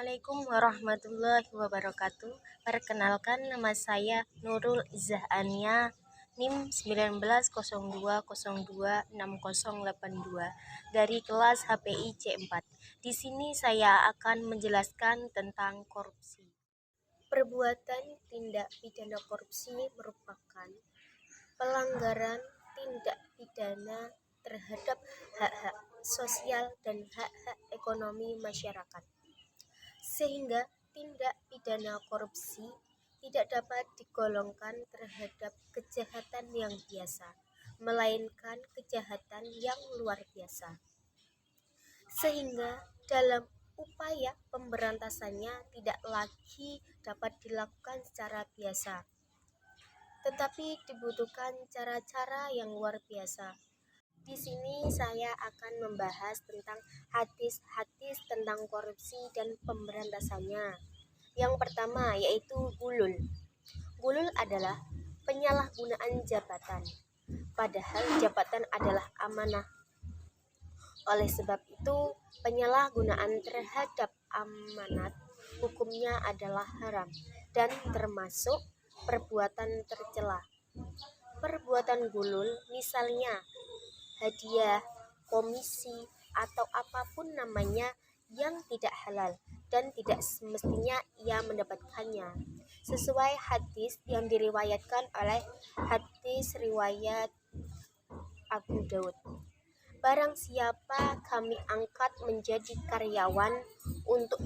Assalamualaikum warahmatullahi wabarakatuh. Perkenalkan, nama saya Nurul Zahania, NIM 1902026082 dari kelas HPI C4. Di sini saya akan menjelaskan tentang korupsi. Perbuatan tindak pidana korupsi merupakan pelanggaran tindak pidana terhadap hak-hak sosial dan hak-hak ekonomi masyarakat, sehingga tindak pidana korupsi tidak dapat digolongkan terhadap kejahatan yang biasa, melainkan kejahatan yang luar biasa, sehingga dalam upaya pemberantasannya tidak lagi dapat dilakukan secara biasa, tetapi dibutuhkan cara-cara yang luar biasa. Di sini saya akan membahas tentang hadis-hadis tentang korupsi dan pemberantasannya. Yang pertama yaitu gulul. Gulul adalah penyalahgunaan jabatan, padahal jabatan adalah amanah. Oleh sebab itu, penyalahgunaan terhadap amanat hukumnya adalah haram dan termasuk perbuatan tercela. Perbuatan gulul misalnya hadiah, komisi, atau apapun namanya yang tidak halal dan tidak semestinya ia mendapatkannya, sesuai hadis yang diriwayatkan oleh hadis riwayat Abu Daud. Barang siapa kami angkat menjadi karyawan untuk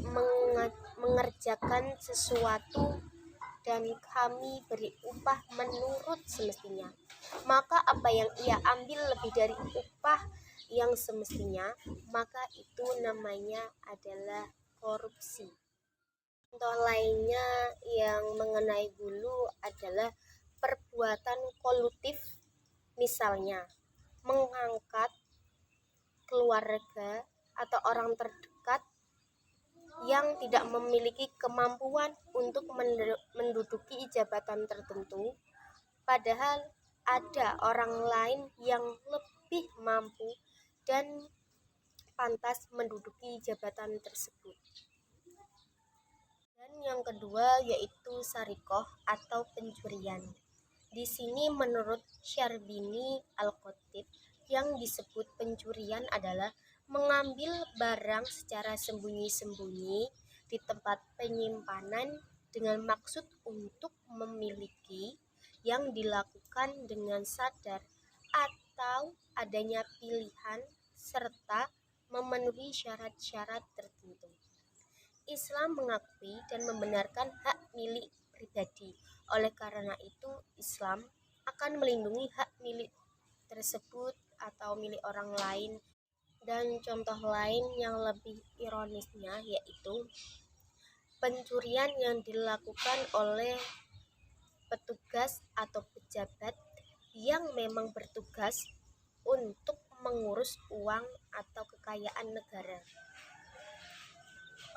mengerjakan sesuatu dan kami beri upah menurut semestinya, maka apa yang ia ambil lebih dari upah yang semestinya, maka itu namanya adalah korupsi. Contoh lainnya yang mengenai gulu adalah perbuatan kolutif, misalnya mengangkat keluarga atau orang terdekat yang tidak memiliki kemampuan untuk menduduki jabatan tertentu, padahal ada orang lain yang lebih mampu dan pantas menduduki jabatan tersebut. Dan yang kedua yaitu sarikoh atau pencurian. Di sini menurut Syarbini Al-Khatib, yang disebut pencurian adalah mengambil barang secara sembunyi-sembunyi di tempat penyimpanan dengan maksud untuk memiliki, yang dilakukan dengan sadar atau adanya pilihan serta memenuhi syarat-syarat tertentu. Islam mengakui dan membenarkan hak milik pribadi. Oleh karena itu, Islam akan melindungi hak milik tersebut atau milik orang lain. Dan contoh lain yang lebih ironisnya yaitu pencurian yang dilakukan oleh petugas atau pejabat yang memang bertugas untuk mengurus uang atau kekayaan negara.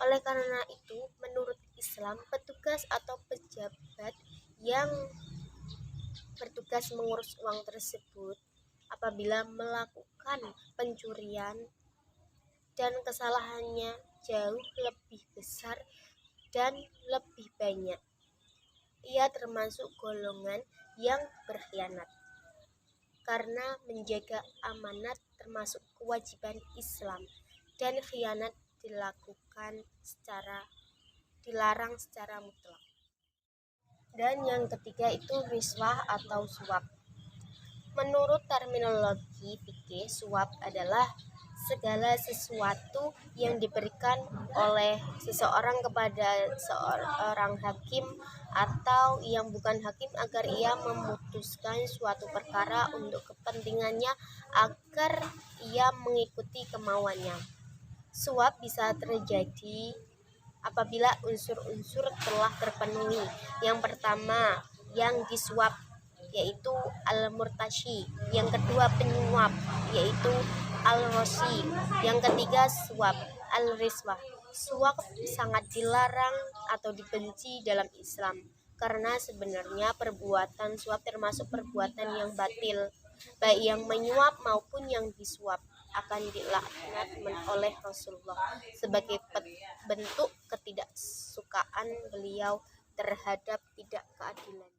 Oleh karena itu, menurut Islam, petugas atau pejabat yang bertugas mengurus uang tersebut apabila melakukan pencurian dan kesalahannya jauh lebih besar dan lebih banyak, ia termasuk golongan yang berkhianat, karena menjaga amanat termasuk kewajiban Islam dan khianat dilarang secara mutlak. Dan yang ketiga itu riswah atau suap. Menurut terminologi fikih, suap adalah segala sesuatu yang diberikan oleh seseorang kepada seorang hakim atau yang bukan hakim agar ia memutuskan suatu perkara untuk kepentingannya agar ia mengikuti kemauannya. Suap bisa terjadi apabila unsur-unsur telah terpenuhi. Yang pertama, yang disuap yaitu al-murtashi, yang kedua penyuap yaitu al-rosi, yang ketiga suap al-riswah. Suap sangat dilarang atau dibenci dalam Islam karena sebenarnya perbuatan suap termasuk perbuatan yang batil, baik yang menyuap maupun yang disuap. akan dilaknat oleh Rasulullah sebagai bentuk ketidaksukaan beliau terhadap tidak keadilan.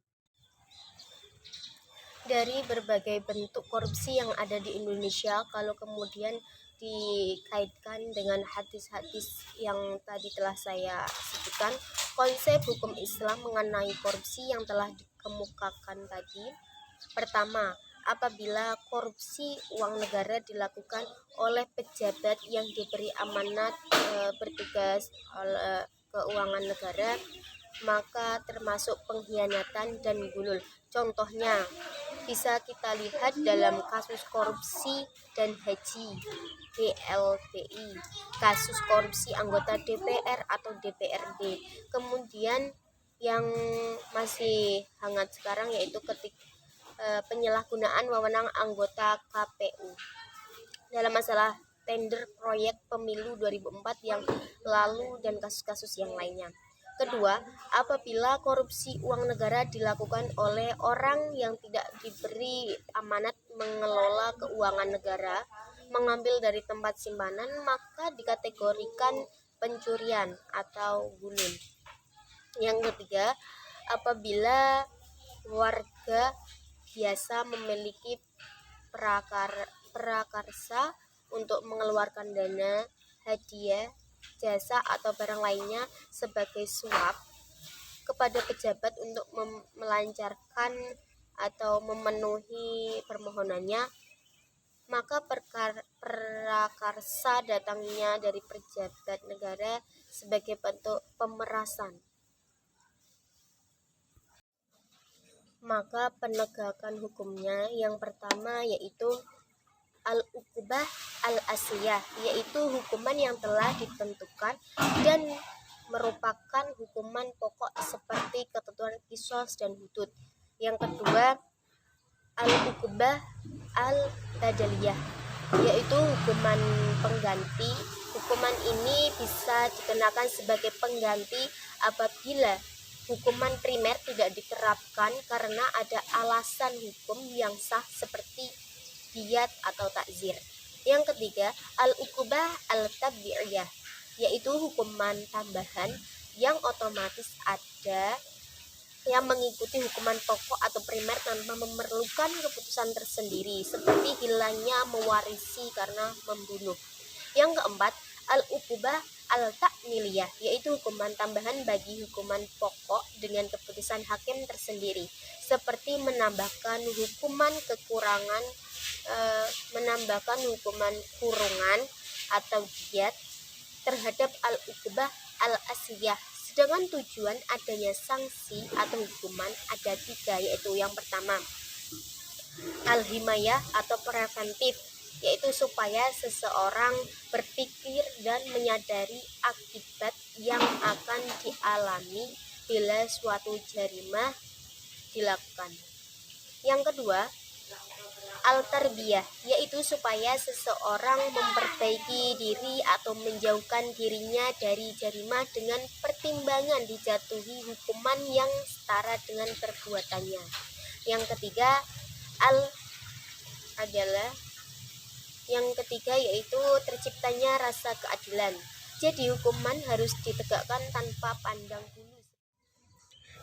Dari berbagai bentuk korupsi yang ada di Indonesia, kalau kemudian dikaitkan dengan hadis-hadis yang tadi telah saya sebutkan, konsep hukum Islam mengenai korupsi yang telah dikemukakan tadi. Pertama, apabila korupsi uang negara dilakukan oleh pejabat yang diberi amanat bertugas oleh keuangan negara, maka termasuk pengkhianatan dan gulul. Contohnya bisa kita lihat dalam kasus korupsi dan haji BLTI, kasus korupsi anggota DPR atau DPRD. Kemudian yang masih hangat sekarang yaitu penyalahgunaan wewenang anggota KPU dalam masalah tender proyek pemilu 2004 yang lalu dan kasus-kasus yang lainnya. Kedua, apabila korupsi uang negara dilakukan oleh orang yang tidak diberi amanat mengelola keuangan negara, mengambil dari tempat simpanan, maka dikategorikan pencurian atau gulun. Yang ketiga, apabila warga biasa memiliki prakarsa untuk mengeluarkan dana, hadiah, jasa atau barang lainnya sebagai suap kepada pejabat untuk melancarkan atau memenuhi permohonannya, maka prakarsa datangnya dari pejabat negara sebagai bentuk pemerasan. Maka penegakan hukumnya yang pertama yaitu al-uqubah al-asliyah, yaitu hukuman yang telah ditentukan dan merupakan hukuman pokok seperti ketentuan qisas dan hudud. Yang kedua, al-uqubah al-badaliyah, yaitu hukuman pengganti. Hukuman ini bisa dikenakan sebagai pengganti apabila hukuman primer tidak diterapkan karena ada alasan hukum yang sah seperti diyat atau takzir. Yang ketiga, al-uqubah al-tabi'iyah, yaitu hukuman tambahan yang otomatis ada yang mengikuti hukuman pokok atau primer tanpa memerlukan keputusan tersendiri, seperti hilangnya mewarisi karena membunuh. Yang keempat, al-uqubah al-ta'miliyah, yaitu hukuman tambahan bagi hukuman pokok dengan keputusan hakim tersendiri, seperti menambahkan hukuman kekurangan, menambahkan hukuman kurungan atau diyat terhadap al-uqubah al-asliyah. Sedangkan tujuan adanya sanksi atau hukuman ada tiga, yaitu yang pertama al-himayah atau preventif, yaitu supaya seseorang berpikir dan menyadari akibat yang akan dialami bila suatu jarimah dilakukan. Yang kedua, al-tarbiyah, yaitu supaya seseorang memperbaiki diri atau menjauhkan dirinya dari jarimah dengan pertimbangan dijatuhi hukuman yang setara dengan perbuatannya. Yang ketiga, yaitu terciptanya rasa keadilan. Jadi hukuman harus ditegakkan tanpa pandang bulu.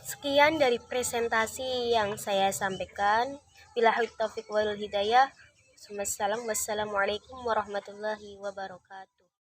Sekian dari presentasi yang saya sampaikan. Billahi taufiq wal hidayah. Wassalamualaikum warahmatullahi wabarakatuh.